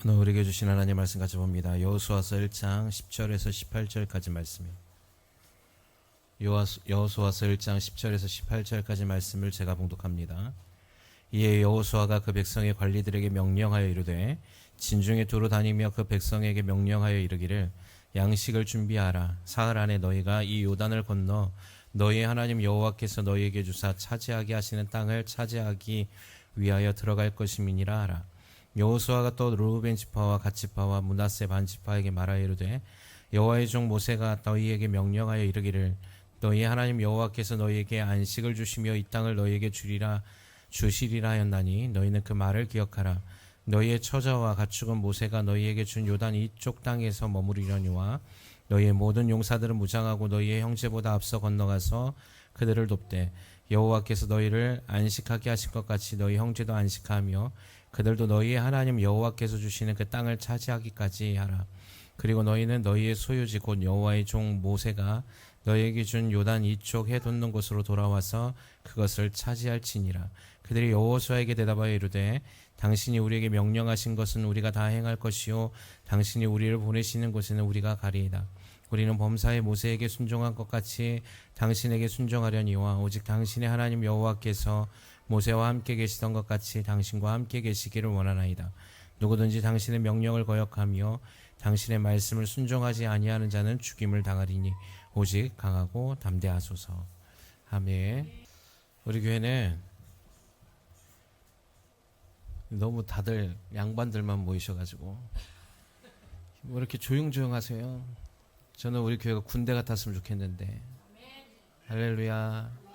오늘 우리에게 주신 하나님의 말씀 가져봅니다. 여호수아서 1장 10절에서 18절까지 말씀입니다. 여호수아서 1장 10절에서 18절까지 말씀을 제가 봉독합니다. 이에 여호수아가 그 백성의 관리들에게 명령하여 이르되 진중에 두루 다니며 그 백성에게 명령하여 이르기를 양식을 준비하라. 사흘 안에 너희가 이 요단을 건너 너희 하나님 여호와께서 너희에게 주사 차지하게 하시는 땅을 차지하기 위하여 들어갈 것임이니라 하라. 여호수아가 또 르우벤 지파와 갓 지파와 므낫세 반 지파에게 말하여 이르되 여호와의 종 모세가 너희에게 명령하여 이르기를 너희 하나님 여호와께서 너희에게 안식을 주시며 이 땅을 너희에게 주시리라 하였나니 너희는 그 말을 기억하라. 너희의 처자와 가축은 모세가 너희에게 준 요단 이쪽 땅에서 머무리려니와 너희의 모든 용사들은 무장하고 너희의 형제보다 앞서 건너가서 그들을 돕되 여호와께서 너희를 안식하게 하신 것 같이 너희 형제도 안식하며 그들도 너희의 하나님 여호와께서 주시는 그 땅을 차지하기까지 하라. 그리고 너희는 너희의 소유지 곧 여호와의 종 모세가 너희에게 준 요단 이쪽 해 돋는 곳으로 돌아와서 그것을 차지할지니라. 그들이 여호수아에게 대답하여 이르되 당신이 우리에게 명령하신 것은 우리가 다 행할 것이요 당신이 우리를 보내시는 곳에는 우리가 가리이다. 우리는 범사에 모세에게 순종한 것 같이 당신에게 순종하려니와 오직 당신의 하나님 여호와께서 모세와 함께 계시던 것 같이 당신과 함께 계시기를 원하나이다. 누구든지 당신의 명령을 거역하며 당신의 말씀을 순종하지 아니하는 자는 죽임을 당하리니 오직 강하고 담대하소서. 아멘. 우리 교회는 너무 다들 양반들만 모이셔가지고 뭐 이렇게 조용조용하세요. 저는 우리 교회가 군대 같았으면 좋겠는데. 할렐루야.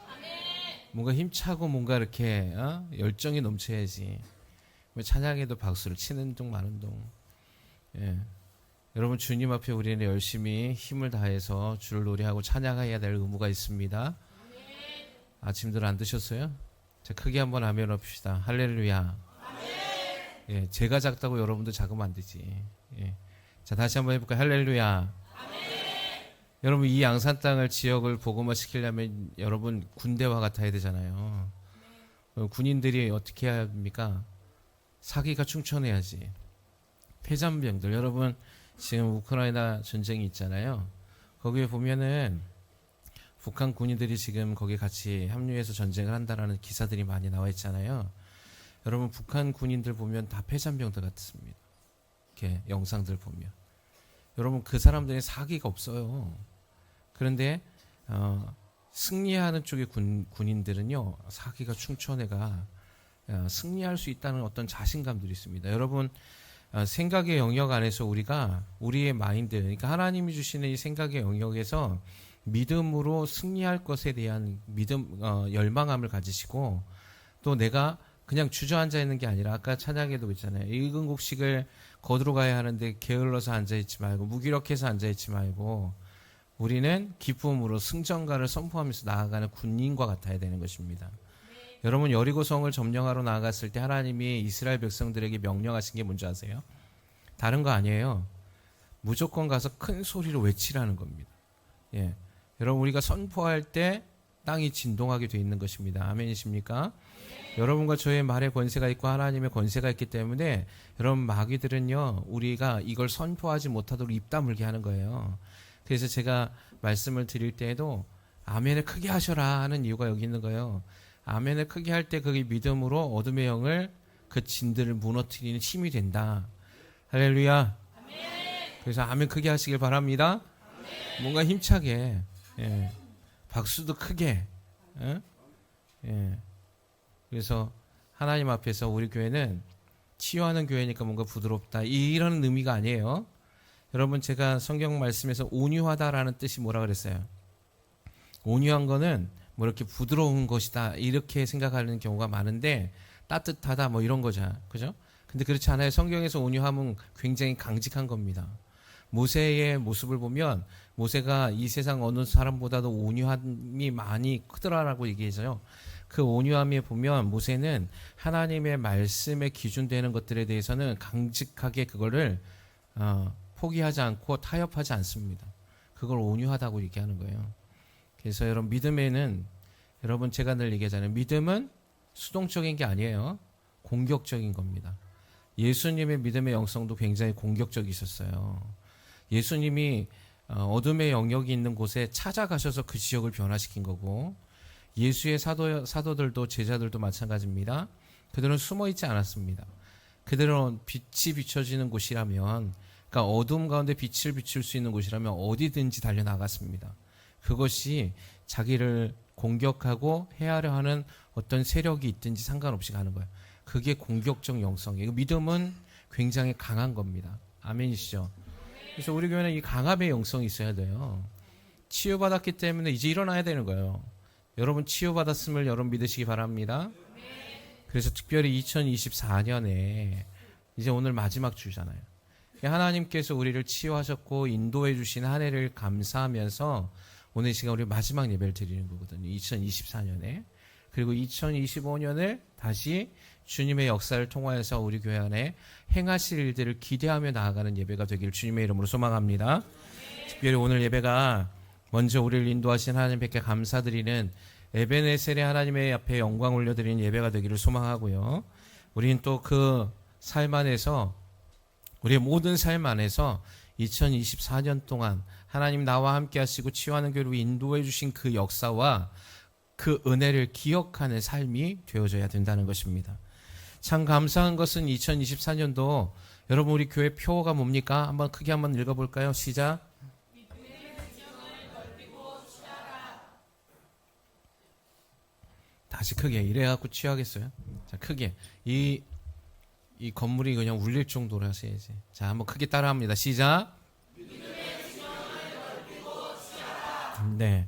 뭔가 힘차고 뭔가 이렇게 열정이 넘쳐야지. 찬양에도 박수를 치는 둥 마는 둥. 예. 여러분 주님 앞에 우리는 열심히 힘을 다해서 주를 노래하고 찬양해야 될 의무가 있습니다. 아침들 안 드셨어요? 자, 크게 한번 아멘 합시다. 할렐루야. 예, 제가 작다고 여러분도 작으면 안 되지. 예. 자, 다시 한번 해볼까요? 할렐루야. 여러분 이 양산 땅을 지역을 복음화 시키려면 여러분 군대와 같아야 되잖아요. 군인들이 어떻게 해야 합니까? 사기가 충천해야지. 폐잔병들 여러분 지금 우크라이나 전쟁이 있잖아요. 거기에 보면은 북한 군인들이 지금 거기 같이 합류해서 전쟁을 한다라는 기사들이 많이 나와 있잖아요. 여러분 북한 군인들 보면 다 폐잔병들 같습니다. 이렇게 영상들 보면 여러분 그 사람들이 사기가 없어요. 그런데 승리하는 쪽의 군인들은요 사기가 충천해가 승리할 수 있다는 어떤 자신감들이 있습니다. 여러분 생각의 영역 안에서 우리가 우리의 마인드, 그러니까 하나님이 주시는 이 생각의 영역에서 믿음으로 승리할 것에 대한 믿음, 열망함을 가지시고 또 내가 그냥 주저앉아 있는 게 아니라 아까 찬양에도 있잖아요. 익은 곡식을 거두러 가야 하는데 게을러서 앉아있지 말고 무기력해서 앉아있지 말고 우리는 기쁨으로 승전가를 선포하면서 나아가는 군인과 같아야 되는 것입니다. 여러분 여리고성을 점령하러 나아갔을 때 하나님이 이스라엘 백성들에게 명령하신 게 뭔지 아세요? 다른 거 아니에요. 무조건 가서 큰 소리로 외치라는 겁니다. 예. 여러분 우리가 선포할 때 땅이 진동하게 돼 있는 것입니다. 아멘이십니까? 여러분과 저의 말에 권세가 있고 하나님의 권세가 있기 때문에 여러분 마귀들은요 우리가 이걸 선포하지 못하도록 입 다물게 하는 거예요. 그래서 제가 말씀을 드릴 때에도 아멘을 크게 하셔라 하는 이유가 여기 있는 거예요. 아멘을 크게 할 때 그게 믿음으로 어둠의 영을 그 진들을 무너뜨리는 힘이 된다. 할렐루야. 아멘. 그래서 아멘 크게 하시길 바랍니다. 아멘. 뭔가 힘차게 예. 박수도 크게 예. 그래서 하나님 앞에서 우리 교회는 치유하는 교회니까 뭔가 부드럽다 이런 의미가 아니에요. 여러분 제가 성경 말씀에서 온유하다라는 뜻이 뭐라 그랬어요? 온유한 거는 뭐 이렇게 부드러운 것이다 이렇게 생각하는 경우가 많은데 따뜻하다 뭐 이런 거죠. 그죠? 근데 그렇지 않아요. 성경에서 온유함은 굉장히 강직한 겁니다. 모세의 모습을 보면 모세가 이 세상 어느 사람보다도 온유함이 많이 크더라라고 얘기해서요. 그 온유함에 보면 모세는 하나님의 말씀에 기준되는 것들에 대해서는 강직하게 그거를 포기하지 않고 타협하지 않습니다. 그걸 온유하다고 얘기하는 거예요. 그래서 여러분 믿음에는 여러분 제가 늘 얘기하잖아요. 믿음은 수동적인 게 아니에요. 공격적인 겁니다. 예수님의 믿음의 영성도 굉장히 공격적이셨어요. 예수님이 어둠의 영역이 있는 곳에 찾아가셔서 그 지역을 변화시킨 거고, 예수의 사도들도 제자들도 마찬가지입니다. 그들은 숨어 있지 않았습니다. 그들은 빛이 비춰지는 곳이라면, 그러니까 어둠 가운데 빛을 비출 수 있는 곳이라면 어디든지 달려나갔습니다. 그것이 자기를 공격하고 해하려 하는 어떤 세력이 있든지 상관없이 가는 거예요. 그게 공격적 영성이에요. 믿음은 굉장히 강한 겁니다. 아멘이시죠? 그래서 우리 교회는 이 강함의 영성이 있어야 돼요. 치유받았기 때문에 이제 일어나야 되는 거예요. 여러분 치유받았음을 여러분 믿으시기 바랍니다. 그래서 특별히 2024년에 이제 오늘 마지막 주잖아요. 하나님께서 우리를 치유하셨고 인도해 주신 한 해를 감사하면서 오늘 이 시간 우리 마지막 예배를 드리는 거거든요. 2024년에. 그리고 2025년을 다시 주님의 역사를 통하여서 우리 교회 안에 행하실 일들을 기대하며 나아가는 예배가 되기를 주님의 이름으로 소망합니다. 특별히 오늘 예배가 먼저 우리를 인도하신 하나님께 감사드리는 에베네셀의 하나님의 앞에 영광 올려드리는 예배가 되기를 소망하고요. 우리는 또 그 삶 안에서, 우리의 모든 삶 안에서 2024년 동안 하나님 나와 함께 하시고 치유하는 교회로 인도해 주신 그 역사와 그 은혜를 기억하는 삶이 되어져야 된다는 것입니다. 참 감사한 것은 2024년도 여러분 우리 교회 표어가 뭡니까? 한번 크게 한번 읽어볼까요? 시작. 다시 크게. 이래갖고 취하겠어요? 자, 크게. 이 건물이 그냥 울릴 정도로 하셔야지. 자, 한번 크게 따라합니다. 시작. 네.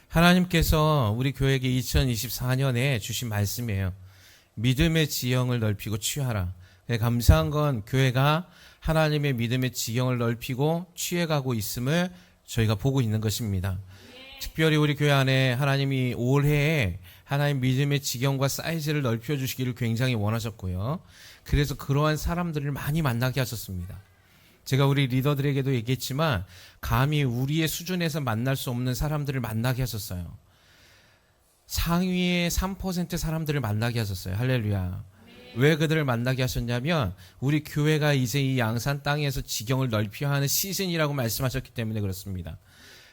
하나님께서 우리 교회에게 2024년에 주신 말씀이에요. 믿음의 지형을 넓히고 취하라. 감사한 건 교회가 하나님의 믿음의 지형을 넓히고 취해가고 있음을 저희가 보고 있는 것입니다. 특별히 우리 교회 안에 하나님이 올해에 하나님 믿음의 지경과 사이즈를 넓혀주시기를 굉장히 원하셨고요. 그래서 그러한 사람들을 많이 만나게 하셨습니다. 제가 우리 리더들에게도 얘기했지만 감히 우리의 수준에서 만날 수 없는 사람들을 만나게 하셨어요. 상위의 3% 사람들을 만나게 하셨어요. 할렐루야. 왜 그들을 만나게 하셨냐면 우리 교회가 이제 이 양산 땅에서 지경을 넓혀야 하는 시즌이라고 말씀하셨기 때문에 그렇습니다.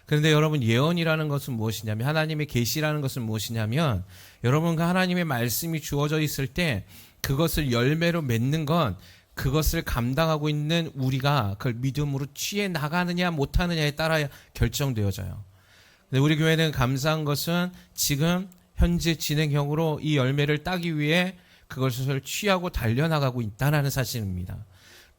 그런데 여러분 예언이라는 것은 무엇이냐면 하나님의 계시라는 것은 무엇이냐면 여러분과 하나님의 말씀이 주어져 있을 때 그것을 열매로 맺는 건 그것을 감당하고 있는 우리가 그걸 믿음으로 취해 나가느냐 못하느냐에 따라 결정되어져요. 근데 우리 교회는 감사한 것은 지금 현재 진행형으로 이 열매를 따기 위해 그것을 취하고 달려나가고 있다는 사실입니다.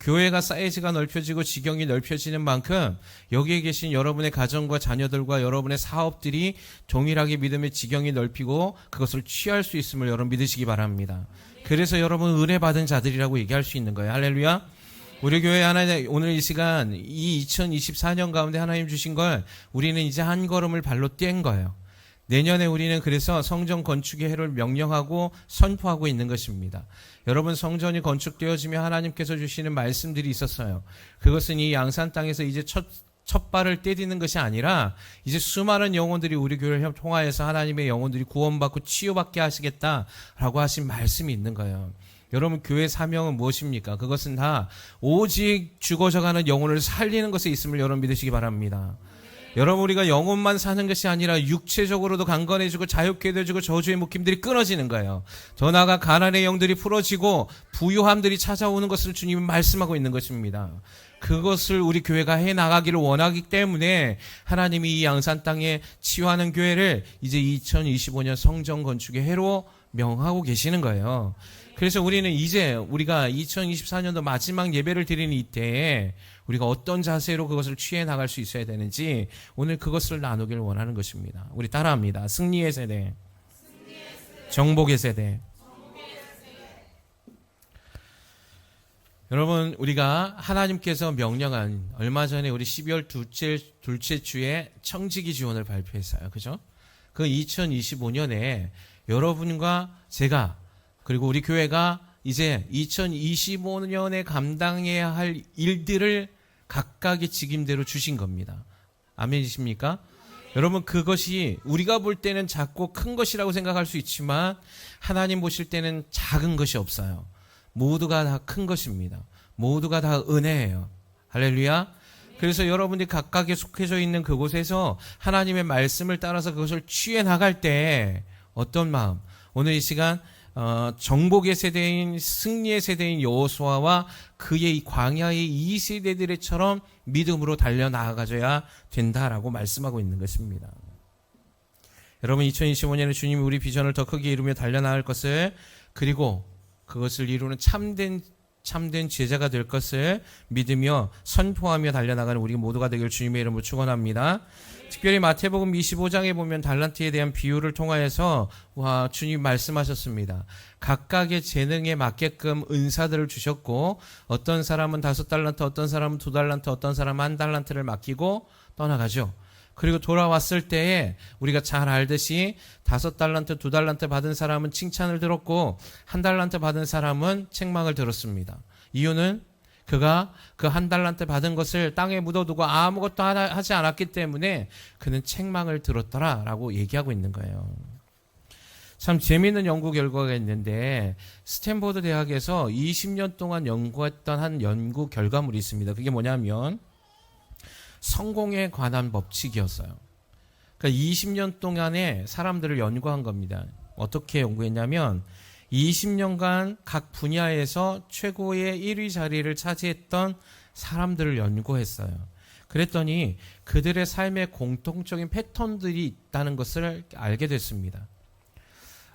교회가 사이즈가 넓혀지고 지경이 넓혀지는 만큼 여기에 계신 여러분의 가정과 자녀들과 여러분의 사업들이 동일하게 믿음의 지경이 넓히고 그것을 취할 수 있음을 여러분 믿으시기 바랍니다. 그래서 여러분 은혜 받은 자들이라고 얘기할 수 있는 거예요. 할렐루야. 우리 교회 하나님 오늘 이 시간 이 2024년 가운데 하나님 주신 걸 우리는 이제 한 걸음을 발로 뗀 거예요. 내년에 우리는 그래서 성전 건축의 해를 명령하고 선포하고 있는 것입니다. 여러분 성전이 건축되어지며 하나님께서 주시는 말씀들이 있었어요. 그것은 이 양산 땅에서 이제 첫 발을 떼디는 것이 아니라 이제 수많은 영혼들이 우리 교회를 통하여서 하나님의 영혼들이 구원받고 치유받게 하시겠다라고 하신 말씀이 있는 거예요. 여러분 교회 사명은 무엇입니까? 그것은 다 오직 죽어져가는 영혼을 살리는 것에 있음을 여러분 믿으시기 바랍니다. 여러분 우리가 영혼만 사는 것이 아니라 육체적으로도 강건해지고 자유케 되어지고 저주의 묶임들이 끊어지는 거예요. 더 나아가 가난의 영들이 풀어지고 부유함들이 찾아오는 것을 주님은 말씀하고 있는 것입니다. 그것을 우리 교회가 해나가기를 원하기 때문에 하나님이 이 양산 땅에 치유하는 교회를 이제 2025년 성전 건축의 해로 명하고 계시는 거예요. 그래서 우리는 이제 우리가 2024년도 마지막 예배를 드리는 이때에 우리가 어떤 자세로 그것을 취해 나갈 수 있어야 되는지 오늘 그것을 나누길 원하는 것입니다. 우리 따라합니다. 승리의 세대, 정복의 세대. 여러분 우리가 하나님께서 명령한 얼마 전에 우리 12월 둘째 주에 청지기 지원을 발표했어요. 그죠? 그 2025년에 여러분과 제가 그리고 우리 교회가 이제 2025년에 감당해야 할 일들을 각각의 직임대로 주신 겁니다. 아멘이십니까? 여러분 그것이 우리가 볼 때는 작고 큰 것이라고 생각할 수 있지만 하나님 보실 때는 작은 것이 없어요. 모두가 다 큰 것입니다. 모두가 다 은혜예요. 할렐루야. 그래서 여러분들이 각각에 속해져 있는 그곳에서 하나님의 말씀을 따라서 그것을 취해 나갈 때 어떤 마음, 오늘 이 시간 정복의 세대인 승리의 세대인 여호수아와 그의 이 광야의 이 세대들처럼 믿음으로 달려나가줘야 된다라고 말씀하고 있는 것입니다. 여러분 2025년에 주님이 우리 비전을 더 크게 이루며 달려나갈 것을, 그리고 그것을 이루는 참된 제자가 될 것을 믿으며 선포하며 달려나가는 우리 모두가 되길 주님의 이름으로 축원합니다. 특별히 마태복음 25장에 보면 달란트에 대한 비유를 통하여서 주님 말씀하셨습니다. 각각의 재능에 맞게끔 은사들을 주셨고, 어떤 사람은 5달란트, 어떤 사람은 2달란트, 어떤 사람은 1달란트를 맡기고 떠나가죠. 그리고 돌아왔을 때에 우리가 잘 알듯이 5달란트, 2달란트 받은 사람은 칭찬을 들었고 1달란트 받은 사람은 책망을 들었습니다. 이유는 그가 그 1달란트 받은 것을 땅에 묻어두고 아무것도 하지 않았기 때문에 그는 책망을 들었더라라고 얘기하고 있는 거예요. 참 재미있는 연구 결과가 있는데, 스탠포드 대학에서 20년 동안 연구했던 한 연구 결과물이 있습니다. 그게 뭐냐면 성공에 관한 법칙이었어요. 그러니까 20년 동안에 사람들을 연구한 겁니다. 어떻게 연구했냐면 20년간 각 분야에서 최고의 1위 자리를 차지했던 사람들을 연구했어요. 그랬더니 그들의 삶에 공통적인 패턴들이 있다는 것을 알게 됐습니다.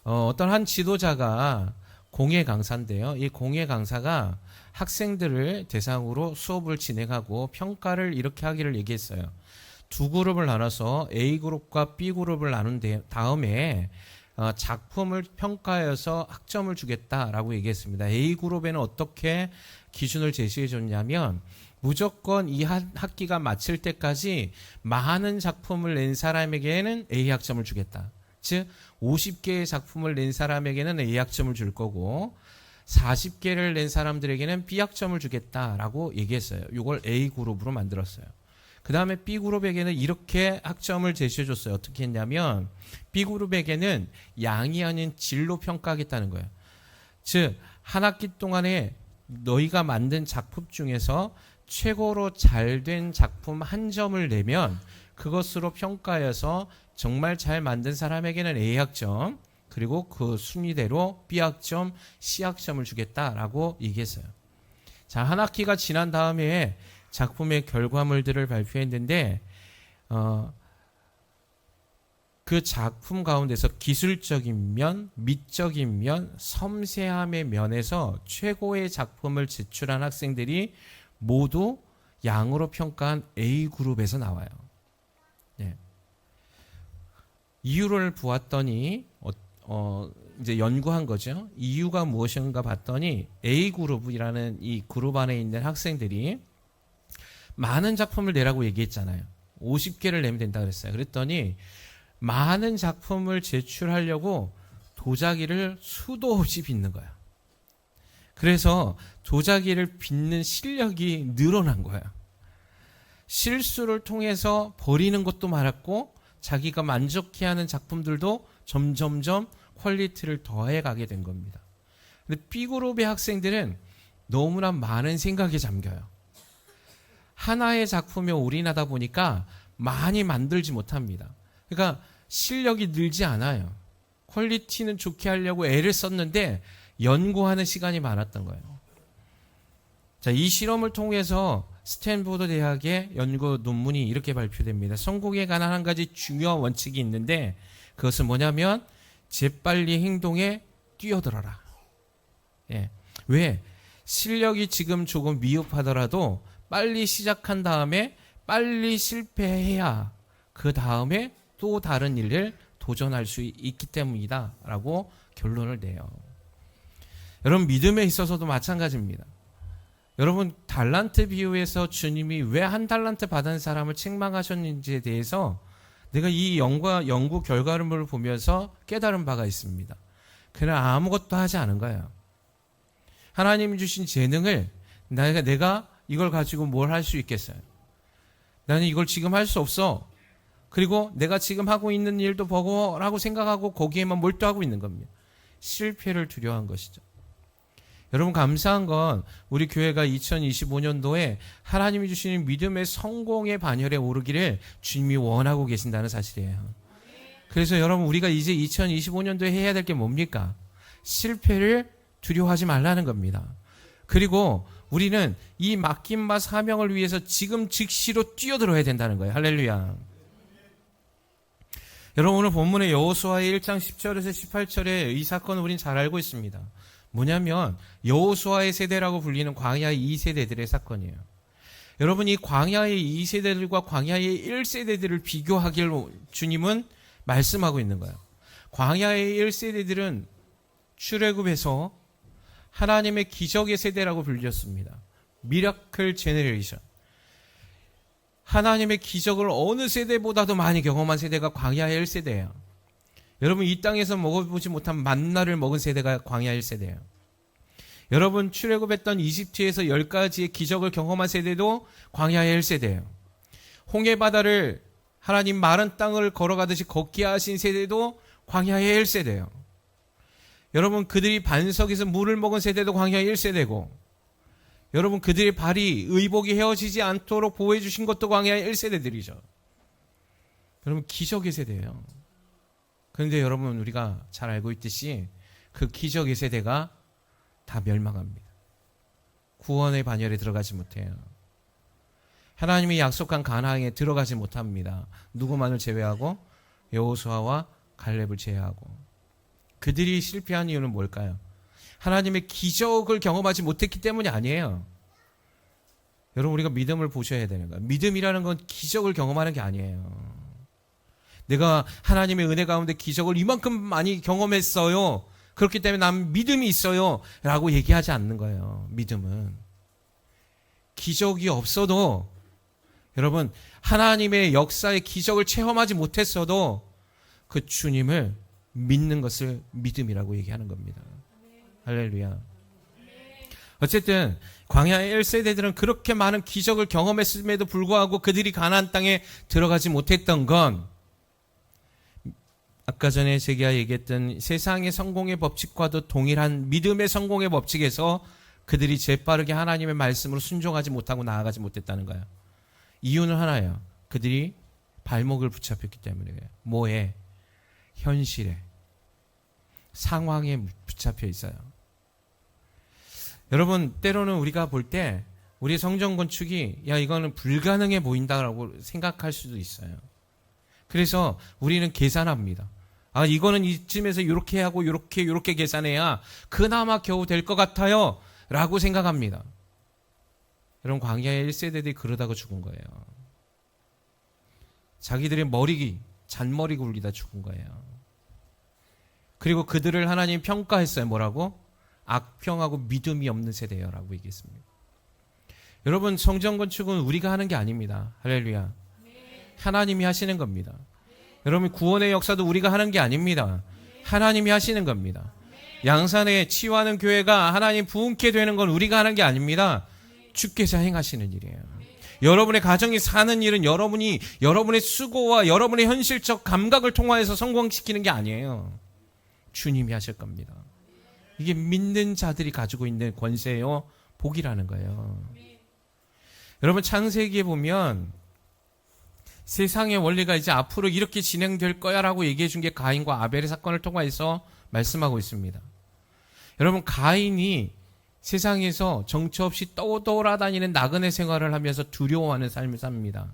어떤 한 지도자가 공예 강사인데요. 이 공예 강사가 학생들을 대상으로 수업을 진행하고 평가를 이렇게 하기를 얘기했어요. 2그룹을 나눠서 A그룹과 B그룹을 나눈 다음에 작품을 평가해서 학점을 주겠다라고 얘기했습니다. A그룹에는 어떻게 기준을 제시해 줬냐면, 무조건 이 학기가 마칠 때까지 많은 작품을 낸 사람에게는 A 학점을 주겠다. 즉 50개의 작품을 낸 사람에게는 A 학점을 줄 거고 40개를 낸 사람들에게는 B 학점을 주겠다라고 얘기했어요. 이걸 A그룹으로 만들었어요. 그 다음에 B그룹에게는 이렇게 학점을 제시해줬어요. 어떻게 했냐면 B그룹에게는 양이 아닌 질로 평가하겠다는 거예요. 즉 한 학기 동안에 너희가 만든 작품 중에서 최고로 잘된 작품 1점을 내면 그것으로 평가해서 정말 잘 만든 사람에게는 A 학점, 그리고 그 순위대로 B 학점, C 학점을 주겠다라고 얘기했어요. 자, 한 학기가 지난 다음에 작품의 결과물들을 발표했는데 그 작품 가운데서 기술적인 면, 미적인 면, 섬세함의 면에서 최고의 작품을 제출한 학생들이 모두 양으로 평가한 A그룹에서 나와요. 네. 이유를 보았더니 이제 연구한 거죠. 이유가 무엇인가 봤더니 A그룹이라는 이 그룹 안에 있는 학생들이 많은 작품을 내라고 얘기했잖아요. 50개를 내면 된다 그랬어요. 그랬더니 많은 작품을 제출하려고 도자기를 수도 없이 빚는 거야. 그래서 도자기를 빚는 실력이 늘어난 거야. 실수를 통해서 버리는 것도 많았고 자기가 만족해하는 작품들도 점점점 퀄리티를 더해가게 된 겁니다. 근데 B그룹의 학생들은 너무나 많은 생각에 잠겨요. 하나의 작품에 올인하다 보니까 많이 만들지 못합니다. 그러니까 실력이 늘지 않아요. 퀄리티는 좋게 하려고 애를 썼는데 연구하는 시간이 많았던 거예요. 자, 이 실험을 통해서 스탠포드 대학의 연구 논문이 이렇게 발표됩니다. 성공에 관한 한 가지 중요한 원칙이 있는데 그것은 뭐냐면 재빨리 행동에 뛰어들어라. 예. 왜? 실력이 지금 조금 미흡하더라도 빨리 시작한 다음에 빨리 실패해야 그 다음에 또 다른 일을 도전할 수 있기 때문이다 라고 결론을 내요. 여러분 믿음에 있어서도 마찬가지입니다. 여러분 달란트 비유에서 주님이 왜 1달란트 받은 사람을 책망하셨는지에 대해서 내가 이 연구 결과물을 보면서 깨달은 바가 있습니다. 그냥 아무것도 하지 않은 거예요. 하나님이 주신 재능을 내가 이걸 가지고 뭘 할 수 있겠어요? 나는 이걸 지금 할 수 없어. 그리고 내가 지금 하고 있는 일도 버거라고 생각하고 거기에만 몰두하고 있는 겁니다. 실패를 두려워한 것이죠. 여러분 감사한 건 우리 교회가 2025년도에 하나님이 주시는 믿음의 성공의 반열에 오르기를 주님이 원하고 계신다는 사실이에요. 그래서 여러분 우리가 이제 2025년도에 해야 될 게 뭡니까? 실패를 두려워하지 말라는 겁니다. 그리고 우리는 이 맡긴 바 사명을 위해서 지금 즉시로 뛰어들어야 된다는 거예요. 할렐루야. 여러분 오늘 본문의 여호수아의 1장 10절에서 18절에 이 사건을 우린 잘 알고 있습니다. 뭐냐면 여호수아의 세대라고 불리는 광야의 2세대들의 사건이에요. 여러분 이 광야의 2세대들과 광야의 1세대들을 비교하길 주님은 말씀하고 있는 거예요. 광야의 1세대들은 출애굽에서 하나님의 기적의 세대라고 불렸습니다. 미라클 제너레이션. 하나님의 기적을 어느 세대보다도 많이 경험한 세대가 광야의 1세대예요. 여러분 이 땅에서 먹어보지 못한 만나를 먹은 세대가 광야 1세대예요. 여러분 출애굽했던 이집트에서 10가지의 기적을 경험한 세대도 광야의 1세대예요. 홍해바다를 하나님 마른 땅을 걸어가듯이 걷게 하신 세대도 광야의 1세대예요. 여러분 그들이 반석에서 물을 먹은 세대도 광야의 1세대고 여러분 그들의 발이 의복이 헤어지지 않도록 보호해 주신 것도 광야의 1세대들이죠. 여러분 기적의 세대예요. 그런데 여러분 우리가 잘 알고 있듯이 그 기적의 세대가 다 멸망합니다. 구원의 반열에 들어가지 못해요. 하나님이 약속한 가나안에 들어가지 못합니다. 누구만을 제외하고 여호수아와 갈렙을 제외하고. 그들이 실패한 이유는 뭘까요? 하나님의 기적을 경험하지 못했기 때문이 아니에요. 여러분 우리가 믿음을 보셔야 되는 거예요. 믿음이라는 건 기적을 경험하는 게 아니에요. 내가 하나님의 은혜 가운데 기적을 이만큼 많이 경험했어요. 그렇기 때문에 난 믿음이 있어요. 라고 얘기하지 않는 거예요. 믿음은. 기적이 없어도 여러분 하나님의 역사의 기적을 체험하지 못했어도 그 주님을 믿는 것을 믿음이라고 얘기하는 겁니다. 할렐루야. 어쨌든 광야의 1세대들은 그렇게 많은 기적을 경험했음에도 불구하고 그들이 가나안 땅에 들어가지 못했던 건 아까 전에 제가 얘기했던 세상의 성공의 법칙과도 동일한 믿음의 성공의 법칙에서 그들이 재빠르게 하나님의 말씀으로 순종하지 못하고 나아가지 못했다는 거예요. 이유는 하나예요. 그들이 발목을 붙잡혔기 때문에 그래요. 뭐에? 현실에, 상황에 붙잡혀 있어요. 여러분 때로는 우리가 볼 때 우리 성전 건축이 야 이거는 불가능해 보인다라고 생각할 수도 있어요. 그래서 우리는 계산합니다. 아 이거는 이쯤에서 이렇게 하고 이렇게 계산해야 그나마 겨우 될 것 같아요 라고 생각합니다. 여러분 광야의 1세대들이 그러다가 죽은 거예요. 자기들의 잔머리 굴리다 죽은 거예요. 그리고 그들을 하나님 평가했어요. 뭐라고? 악평하고 믿음이 없는 세대요 라고 얘기했습니다. 여러분 성전 건축은 우리가 하는 게 아닙니다. 할렐루야. 하나님이 하시는 겁니다. 여러분 구원의 역사도 우리가 하는 게 아닙니다. 하나님이 하시는 겁니다. 양산에 치유하는 교회가 하나님 부흥케 되는 건 우리가 하는 게 아닙니다. 주께서 행하시는 일이에요. 여러분의 가정이 사는 일은 여러분의 수고와 여러분의 현실적 감각을 통하여서 성공시키는 게 아니에요. 주님이 하실 겁니다. 이게 믿는 자들이 가지고 있는 권세요, 복이라는 거예요. 여러분 창세기에 보면 세상의 원리가 이제 앞으로 이렇게 진행될 거야 라고 얘기해 준 게 가인과 아벨의 사건을 통해서 말씀하고 있습니다. 여러분 가인이 세상에서 정처 없이 떠돌아다니는 나그네 생활을 하면서 두려워하는 삶을 삽니다.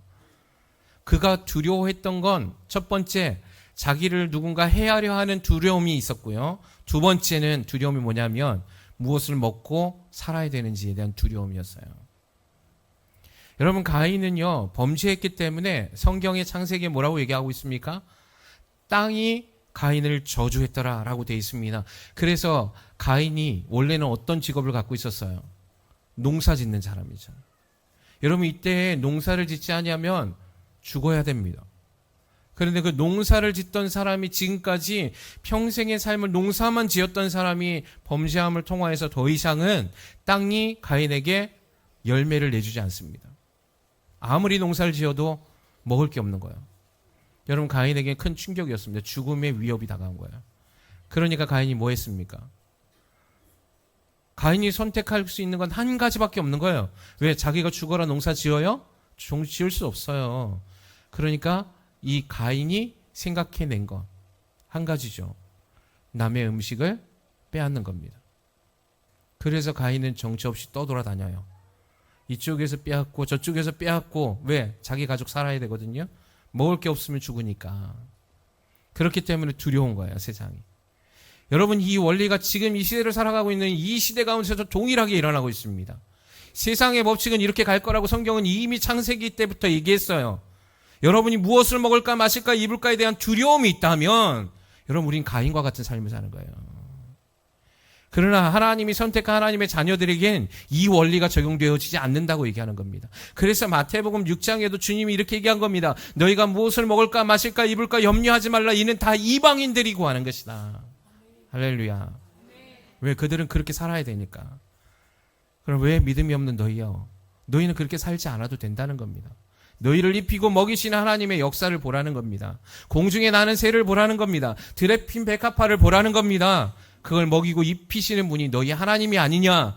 그가 두려워했던 건 첫 번째 자기를 누군가 해하려 하는 두려움이 있었고요. 두 번째는 두려움이 뭐냐면 무엇을 먹고 살아야 되는지에 대한 두려움이었어요. 여러분 가인은요 범죄했기 때문에 성경의 창세기에 뭐라고 얘기하고 있습니까? 땅이 가인을 저주했더라 라고 되어 있습니다. 그래서 가인이 원래는 어떤 직업을 갖고 있었어요? 농사 짓는 사람이죠. 여러분 이때 농사를 짓지 않으면 죽어야 됩니다. 그런데 그 농사를 짓던 사람이 지금까지 평생의 삶을 농사만 지었던 사람이 범죄함을 통하여서 더 이상은 땅이 가인에게 열매를 내주지 않습니다. 아무리 농사를 지어도 먹을 게 없는 거예요. 여러분 가인에게 큰 충격이었습니다. 죽음의 위협이 다가온 거예요. 그러니까 가인이 뭐 했습니까? 가인이 선택할 수 있는 건 한 가지밖에 없는 거예요. 왜? 자기가 죽어라 농사 지어요? 지을 수 없어요. 그러니까 이 가인이 생각해낸 거 한 가지죠. 남의 음식을 빼앗는 겁니다. 그래서 가인은 정처 없이 떠돌아다녀요. 이쪽에서 빼앗고 저쪽에서 빼앗고. 왜? 자기 가족 살아야 되거든요. 먹을 게 없으면 죽으니까. 그렇기 때문에 두려운 거예요, 세상이. 여러분, 이 원리가 지금 이 시대를 살아가고 있는 이 시대 가운데서도 동일하게 일어나고 있습니다. 세상의 법칙은 이렇게 갈 거라고 성경은 이미 창세기 때부터 얘기했어요. 여러분이 무엇을 먹을까 마실까 입을까에 대한 두려움이 있다면 여러분, 우린 가인과 같은 삶을 사는 거예요. 그러나 하나님이 선택한 하나님의 자녀들에겐 이 원리가 적용되어지지 않는다고 얘기하는 겁니다. 그래서 마태복음 6장에도 주님이 이렇게 얘기한 겁니다. 너희가 무엇을 먹을까 마실까 입을까 염려하지 말라. 이는 다 이방인들이 구하는 것이다. 할렐루야. 왜? 그들은 그렇게 살아야 되니까. 그럼 왜 믿음이 없는 너희요? 너희는 그렇게 살지 않아도 된다는 겁니다. 너희를 입히고 먹이시는 하나님의 역사를 보라는 겁니다. 공중에 나는 새를 보라는 겁니다. 들에 핀 백합화를 보라는 겁니다. 그걸 먹이고 입히시는 분이 너희 하나님이 아니냐?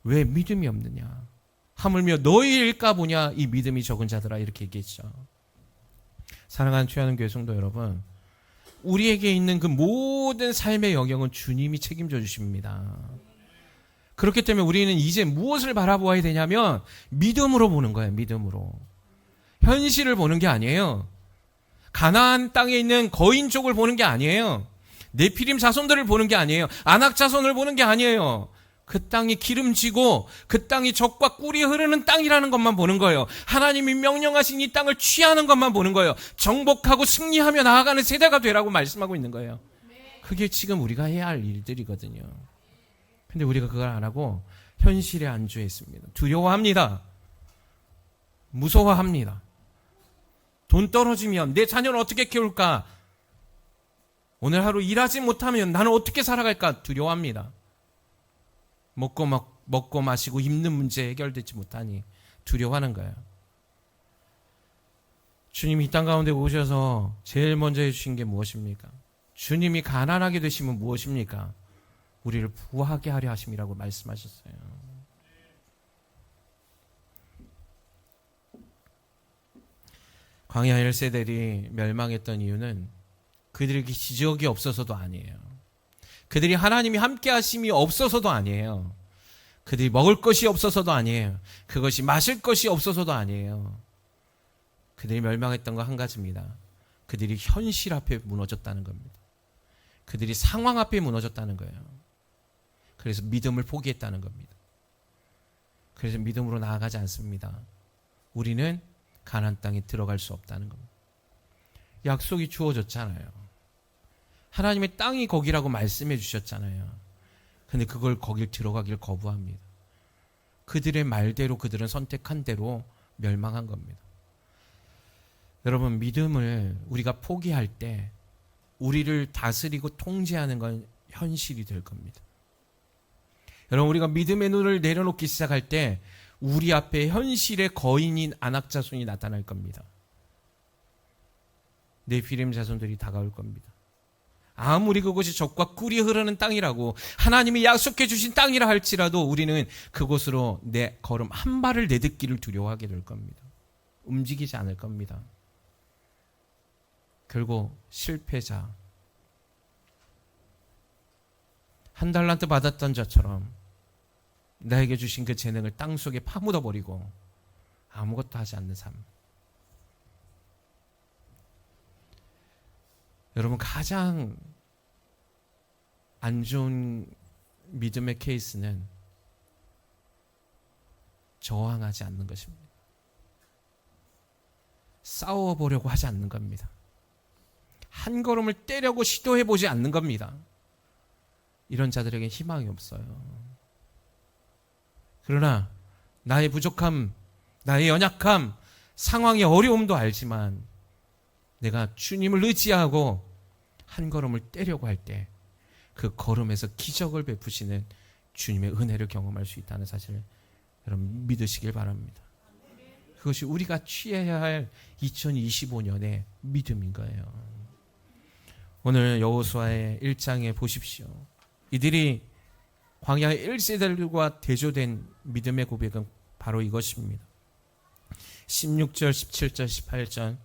왜 믿음이 없느냐? 하물며 너희일까 보냐? 이 믿음이 적은 자들아. 이렇게 얘기했죠. 사랑하는 취하는 교회 성도 여러분, 우리에게 있는 그 모든 삶의 영역은 주님이 책임져 주십니다. 그렇기 때문에 우리는 이제 무엇을 바라보아야 되냐면 믿음으로 보는 거예요. 믿음으로. 현실을 보는 게 아니에요. 가나안 땅에 있는 거인족을 보는 게 아니에요. 네피림 자손들을 보는 게 아니에요. 아낙 자손을 보는 게 아니에요. 그 땅이 기름지고 그 땅이 젖과 꿀이 흐르는 땅이라는 것만 보는 거예요. 하나님이 명령하신 이 땅을 취하는 것만 보는 거예요. 정복하고 승리하며 나아가는 세대가 되라고 말씀하고 있는 거예요. 그게 지금 우리가 해야 할 일들이거든요. 근데 우리가 그걸 안 하고 현실에 안주해 있습니다. 두려워합니다. 무서워합니다. 돈 떨어지면 내 자녀는 어떻게 키울까? 오늘 하루 일하지 못하면 나는 어떻게 살아갈까? 두려워합니다. 먹고 마시고 입는 문제 해결되지 못하니 두려워하는 거예요. 주님이 이 땅 가운데 오셔서 제일 먼저 해주신 게 무엇입니까? 주님이 가난하게 되시면 무엇입니까? 우리를 부하게 하려 하심이라고 말씀하셨어요. 광야 1세들이 멸망했던 이유는 그들에게 기적이 없어서도 아니에요. 그들이 하나님이 함께 하심이 없어서도 아니에요. 그들이 먹을 것이 없어서도 아니에요. 그것이 마실 것이 없어서도 아니에요. 그들이 멸망했던 거 한 가지입니다. 그들이 현실 앞에 무너졌다는 겁니다. 그들이 상황 앞에 무너졌다는 거예요. 그래서 믿음을 포기했다는 겁니다. 그래서 믿음으로 나아가지 않습니다. 우리는 가나안 땅에 들어갈 수 없다는 겁니다. 약속이 주어졌잖아요. 하나님의 땅이 거기라고 말씀해 주셨잖아요. 근데 그걸 거길 들어가길 거부합니다. 그들의 말대로 그들은 선택한 대로 멸망한 겁니다. 여러분, 믿음을 우리가 포기할 때 우리를 다스리고 통제하는 건 현실이 될 겁니다. 여러분, 우리가 믿음의 눈을 내려놓기 시작할 때 우리 앞에 현실의 거인인 아낙 자손이 나타날 겁니다. 네피림 자손들이 다가올 겁니다. 아무리 그곳이 젖과 꿀이 흐르는 땅이라고 하나님이 약속해 주신 땅이라 할지라도 우리는 그곳으로 내 걸음 한 발을 내딛기를 두려워하게 될 겁니다. 움직이지 않을 겁니다. 결국 실패자, 한 달란트 받았던 자처럼 나에게 주신 그 재능을 땅속에 파묻어버리고 아무것도 하지 않는 삶. 여러분, 가장 안 좋은 믿음의 케이스는 저항하지 않는 것입니다. 싸워보려고 하지 않는 겁니다. 한 걸음을 떼려고 시도해보지 않는 겁니다. 이런 자들에게 희망이 없어요. 그러나 나의 부족함, 나의 연약함, 상황의 어려움도 알지만 내가 주님을 의지하고 한 걸음을 떼려고 할 때 그 걸음에서 기적을 베푸시는 주님의 은혜를 경험할 수 있다는 사실을 여러분 믿으시길 바랍니다. 그것이 우리가 취해야 할 2025년의 믿음인 거예요. 오늘 여호수아의 1장에 보십시오. 이들이 광야 1세대들과 대조된 믿음의 고백은 바로 이것입니다. 16절, 17절, 18절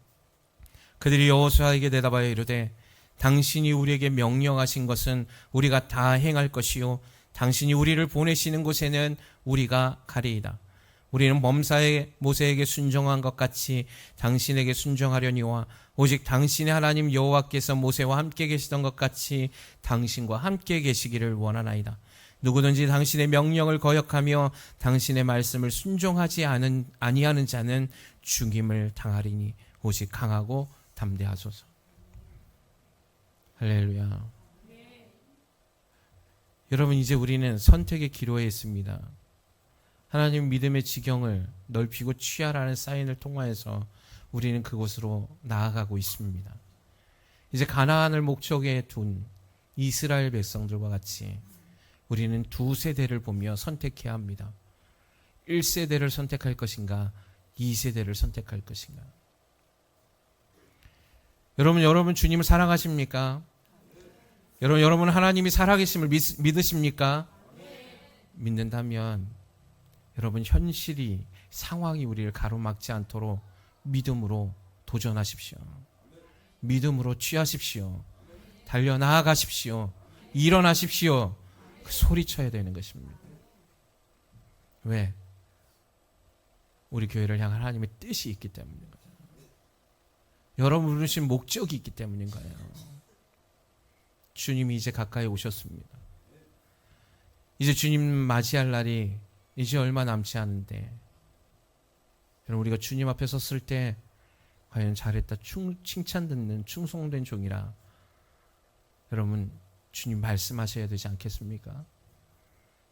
그들이 여호수아에게 대답하여 이르되 당신이 우리에게 명령하신 것은 우리가 다 행할 것이요 당신이 우리를 보내시는 곳에는 우리가 가리이다. 우리는 범사에 모세에게 순종한 것 같이 당신에게 순종하려니와 오직 당신의 하나님 여호와께서 모세와 함께 계시던 것 같이 당신과 함께 계시기를 원하나이다. 누구든지 당신의 명령을 거역하며 당신의 말씀을 순종하지 아니하는 자는 죽임을 당하리니 오직 강하고 담대하소서. 할렐루야. 여러분, 이제 우리는 선택의 기로에 있습니다. 하나님 믿음의 지경을 넓히고 취하라는 사인을 통하여서 우리는 그곳으로 나아가고 있습니다. 이제 가나안을 목적에 둔 이스라엘 백성들과 같이 우리는 두 세대를 보며 선택해야 합니다. 1세대를 선택할 것인가 2세대를 선택할 것인가. 여러분 주님을 사랑하십니까? 여러분 하나님이 살아계심을 믿으십니까? 믿는다면 여러분 현실이 상황이 우리를 가로막지 않도록 믿음으로 도전하십시오. 믿음으로 취하십시오. 달려나아가십시오. 일어나십시오. 그 소리쳐야 되는 것입니다. 왜? 우리 교회를 향한 하나님의 뜻이 있기 때문인 거예요. 여러분 부르신 목적이 있기 때문인 거예요. 주님이 이제 가까이 오셨습니다. 이제 주님 맞이할 날이 이제 얼마 남지 않은데 여러분 우리가 주님 앞에 섰을 때 과연 잘했다 칭찬 듣는 충성된 종이라 여러분 주님 말씀하셔야 되지 않겠습니까?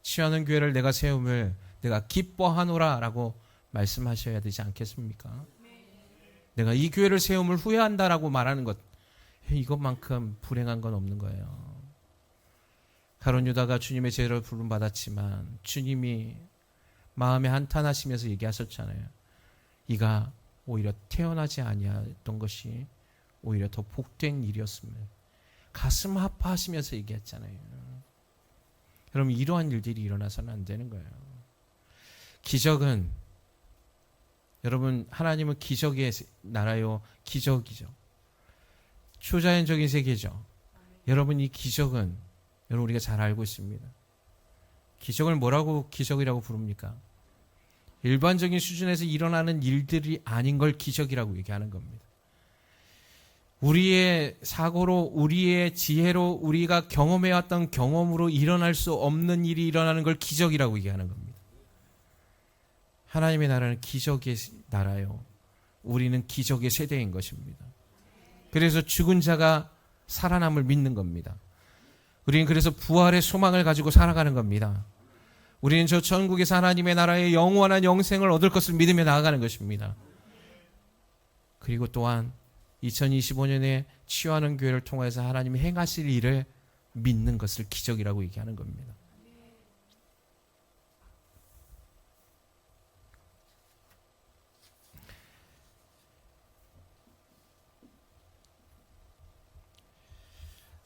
취하는 교회를 내가 세움을 내가 기뻐하노라 라고 말씀하셔야 되지 않겠습니까? 내가 이 교회를 세움을 후회한다라고 말하는 것 이것만큼 불행한 건 없는 거예요. 가룟 유다가 주님의 제를 부름받았지만 주님이 마음에 한탄하시면서 얘기하셨잖아요. 이가 오히려 태어나지 아니했던 것이 오히려 더 복된 일이었습니다. 가슴 아파하시면서 얘기했잖아요. 여러분 이러한 일들이 일어나서는 안 되는 거예요. 기적은 여러분 하나님은 기적의 나라요 기적이죠. 초자연적인 세계죠. 여러분 이 기적은 여러분 우리가 잘 알고 있습니다. 기적을 뭐라고 기적이라고 부릅니까? 일반적인 수준에서 일어나는 일들이 아닌 걸 기적이라고 얘기하는 겁니다. 우리의 사고로 우리의 지혜로 우리가 경험해왔던 경험으로 일어날 수 없는 일이 일어나는 걸 기적이라고 얘기하는 겁니다. 하나님의 나라는 기적의 나라요. 우리는 기적의 세대인 것입니다. 그래서 죽은 자가 살아남을 믿는 겁니다. 우리는 그래서 부활의 소망을 가지고 살아가는 겁니다. 우리는 저 천국에서 하나님의 나라의 영원한 영생을 얻을 것을 믿으며 나아가는 것입니다. 그리고 또한 2025년에 치유하는 교회를 통해서 하나님이 행하실 일을 믿는 것을 기적이라고 얘기하는 겁니다.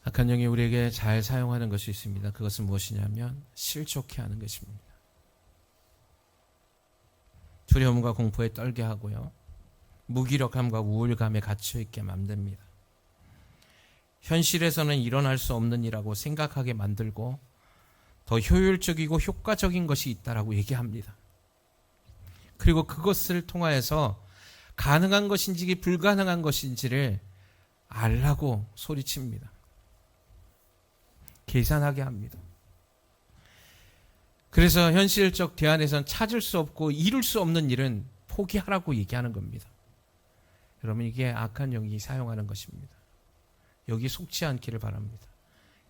악한 영이 우리에게 잘 사용하는 것이 있습니다. 그것은 무엇이냐면 실족해 하는 것입니다. 두려움과 공포에 떨게 하고요. 무기력함과 우울감에 갇혀있게 만듭니다. 현실에서는 일어날 수 없는 일이라고 생각하게 만들고 더 효율적이고 효과적인 것이 있다라고 얘기합니다. 그리고 그것을 통하여서 가능한 것인지 불가능한 것인지를 알라고 소리칩니다. 계산하게 합니다. 그래서 현실적 대안에선 찾을 수 없고 이룰 수 없는 일은 포기하라고 얘기하는 겁니다. 여러분 이게 악한 영이 사용하는 것입니다. 여기 속지 않기를 바랍니다.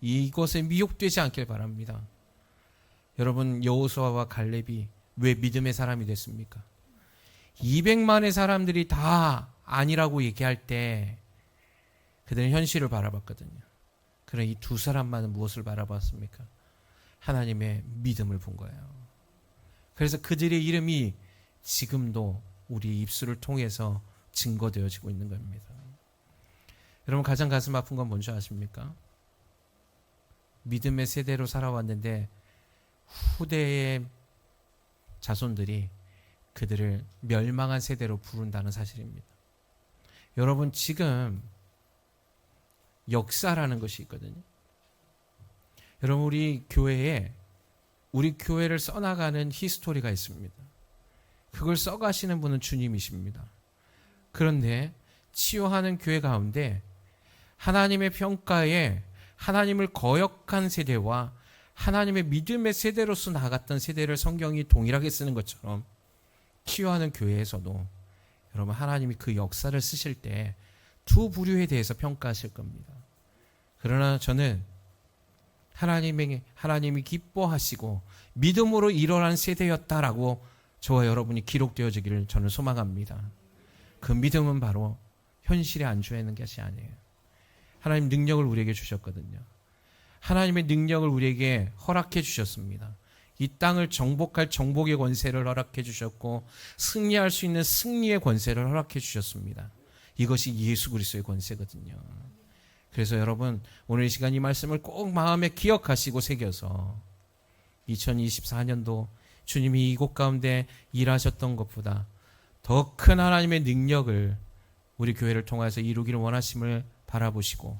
이것에 미혹되지 않기를 바랍니다. 여러분 여호수아와 갈렙이 왜 믿음의 사람이 됐습니까? 200만의 사람들이 다 아니라고 얘기할 때 그들은 현실을 바라봤거든요. 그러나 이 두 사람만은 무엇을 바라봤습니까? 하나님의 믿음을 본 거예요. 그래서 그들의 이름이 지금도 우리 입술을 통해서 증거되어지고 있는 겁니다. 여러분 가장 가슴 아픈 건 뭔지 아십니까? 믿음의 세대로 살아왔는데 후대의 자손들이 그들을 멸망한 세대로 부른다는 사실입니다. 여러분, 지금 역사라는 것이 있거든요. 여러분, 우리 교회를 써나가는 히스토리가 있습니다. 그걸 써가시는 분은 주님이십니다. 그런데 치유하는 교회 가운데 하나님의 평가에 하나님을 거역한 세대와 하나님의 믿음의 세대로서 나아갔던 세대를 성경이 동일하게 쓰는 것처럼 치유하는 교회에서도 여러분, 하나님이 그 역사를 쓰실 때 두 부류에 대해서 평가하실 겁니다. 그러나 저는 하나님이 기뻐하시고 믿음으로 일어난 세대였다라고 저와 여러분이 기록되어지기를 저는 소망합니다. 그 믿음은 바로 현실에 안주해 있는 것이 아니에요. 하나님 능력을 우리에게 주셨거든요. 하나님의 능력을 우리에게 허락해 주셨습니다. 이 땅을 정복할 정복의 권세를 허락해 주셨고 승리할 수 있는 승리의 권세를 허락해 주셨습니다. 이것이 예수 그리스도의 권세거든요. 그래서 여러분, 오늘 이 시간 이 말씀을 꼭 마음에 기억하시고 새겨서 2024년도 주님이 이곳 가운데 일하셨던 것보다 더 큰 하나님의 능력을 우리 교회를 통해서 이루기를 원하심을 바라보시고,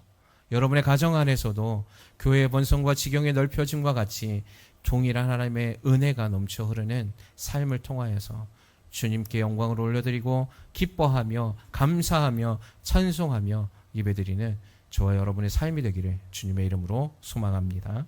여러분의 가정 안에서도 교회의 번성과 지경의 넓혀짐과 같이 동일한 하나님의 은혜가 넘쳐 흐르는 삶을 통하여서 주님께 영광을 올려드리고 기뻐하며 감사하며 찬송하며 예배드리는 저와 여러분의 삶이 되기를 주님의 이름으로 소망합니다.